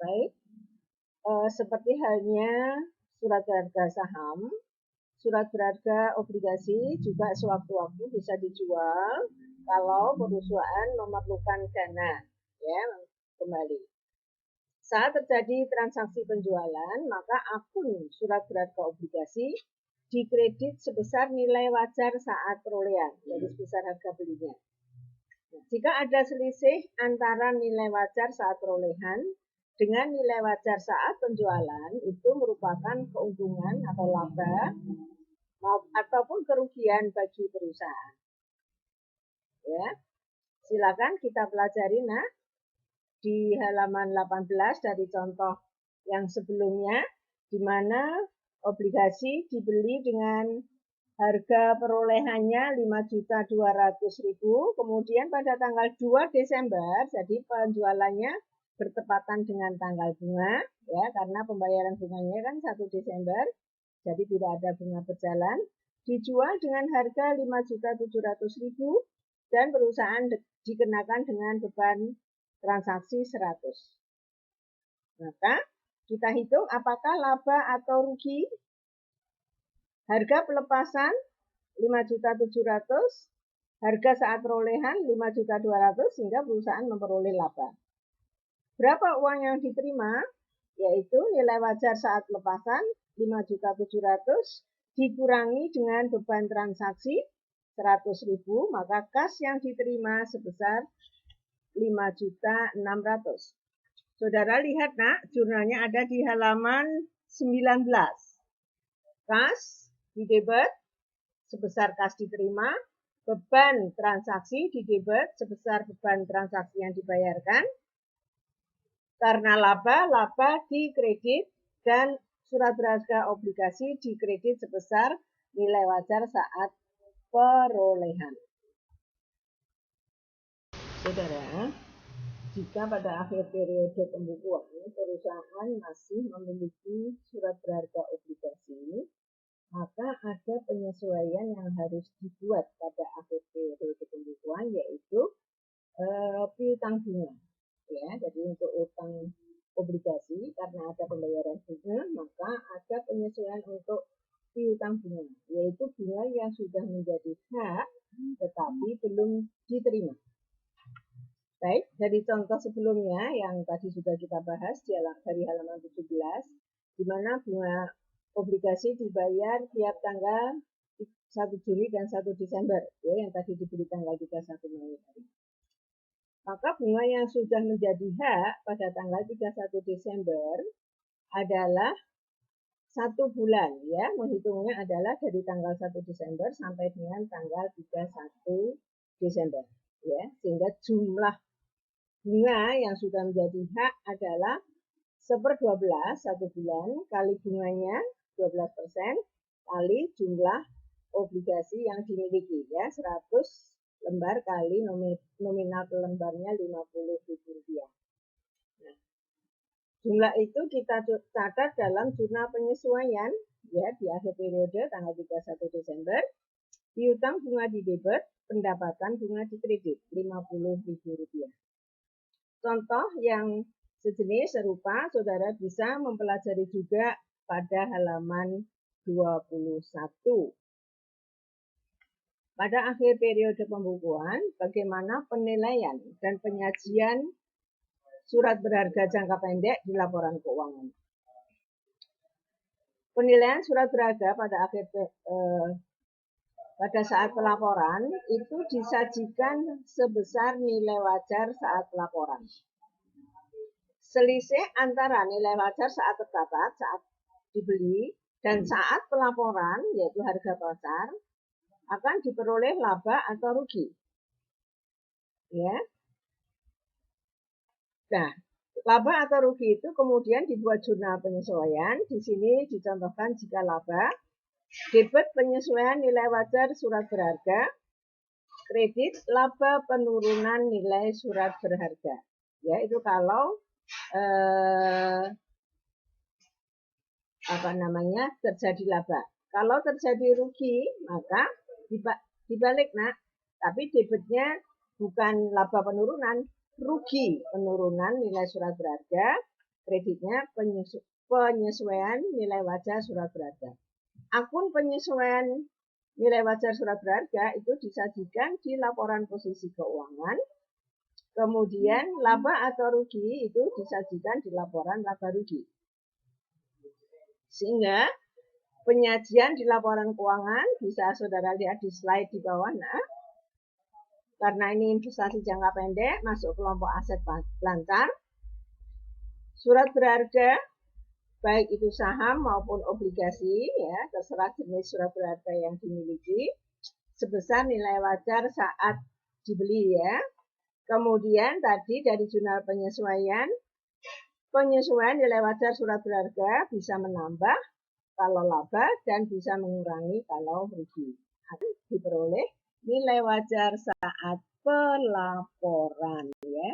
Baik, seperti halnya surat berharga saham, surat berharga obligasi juga sewaktu-waktu bisa dijual kalau perusahaan memerlukan dana, ya, kembali. Saat terjadi transaksi penjualan, maka akun surat berharga obligasi dikredit sebesar nilai wajar saat perolehan, jadi sebesar harga belinya. Jika ada selisih antara nilai wajar saat perolehan dengan nilai wajar saat penjualan, itu merupakan keuntungan atau laba ataupun kerugian bagi perusahaan. Ya, silakan kita pelajari di halaman 18 dari contoh yang sebelumnya, di mana obligasi dibeli dengan harga perolehannya 5.200.000, kemudian pada tanggal 2 Desember, jadi penjualannya bertepatan dengan tanggal bunga, ya, karena pembayaran bunganya kan 1 Desember, jadi tidak ada bunga berjalan, dijual dengan harga 5.700.000 dan perusahaan dikenakan dengan beban transaksi 100. Maka kita hitung apakah laba atau rugi. Harga pelepasan 5.700.000, harga saat perolehan 5.200.000 sehingga perusahaan memperoleh laba. Berapa uang yang diterima? Yaitu nilai wajar saat pelepasan 5.700.000 dikurangi dengan beban transaksi 100.000, maka kas yang diterima sebesar 5.600.000. Saudara lihat jurnalnya ada di halaman 19. Kas di debit sebesar kas diterima, beban transaksi di debit sebesar beban transaksi yang dibayarkan. Karena laba dikredit dan surat berharga obligasi dikredit sebesar nilai wajar saat perolehan. Saudara, jika pada akhir periode pembukuan perusahaan masih memiliki surat berharga obligasi, maka ada penyesuaian yang harus dibuat pada akhir periode pembukuan, yaitu piutang bunga. Ya, jadi untuk utang obligasi karena ada pembayaran bunga, maka ada penyesuaian untuk piutang bunga, yaitu bunga yang sudah menjadi hak tetapi belum diterima. Baik, dari contoh sebelumnya yang tadi sudah kita bahas dari halaman 17, di mana bunga obligasi dibayar tiap tanggal 1 Juli dan 1 Desember, ya, yang tadi diberi tanggal 31 Mei tadi. Maka bunga yang sudah menjadi hak pada tanggal 31 Desember adalah 1 bulan, ya, menghitungnya adalah dari tanggal 1 Desember sampai dengan tanggal 31 Desember, ya, sehingga jumlah bunga yang sudah menjadi hak adalah 1/12 1 bulan kali bunganya 12% kali jumlah obligasi yang dimiliki, ya, 100 lembar kali nominal per lembarnya Rp50.000. Nah, jumlah itu kita catat dalam jurnal penyesuaian, ya, di akhir periode tanggal 31 Desember. Piutang bunga di debit, pendapatan bunga di kredit Rp50.000. Contoh yang sejenis serupa saudara bisa mempelajari juga pada halaman 21. Pada akhir periode pembukuan, bagaimana penilaian dan penyajian surat berharga jangka pendek di laporan keuangan. Penilaian surat berharga pada saat pelaporan itu disajikan sebesar nilai wajar saat pelaporan. Selisih antara nilai wajar saat tercatat, saat dibeli, dan saat pelaporan, yaitu harga pasar, akan diperoleh laba atau rugi. Ya. Nah, laba atau rugi itu kemudian dibuat jurnal penyesuaian. Di sini dicontohkan jika laba, debit penyesuaian nilai wajar surat berharga, kredit laba penurunan nilai surat berharga. Ya, itu kalau terjadi laba. Kalau terjadi rugi, maka dibalik tapi debitnya bukan laba penurunan, rugi penurunan nilai surat berharga, kreditnya penyesuaian nilai wajar surat berharga. Akun penyesuaian nilai wajar surat berharga itu disajikan di laporan posisi keuangan. Kemudian laba atau rugi itu disajikan di laporan laba rugi. Sehingga penyajian di laporan keuangan bisa saudara lihat di slide di bawah. Nah, karena ini investasi jangka pendek masuk kelompok aset lancar, surat berharga baik itu saham maupun obligasi, ya terserah jenis surat berharga yang dimiliki, sebesar nilai wajar saat dibeli ya. Kemudian tadi dari jurnal penyesuaian nilai wajar surat berharga bisa menambah kalau laba dan bisa mengurangi kalau rugi. Diperoleh nilai wajar saat pelaporan ya.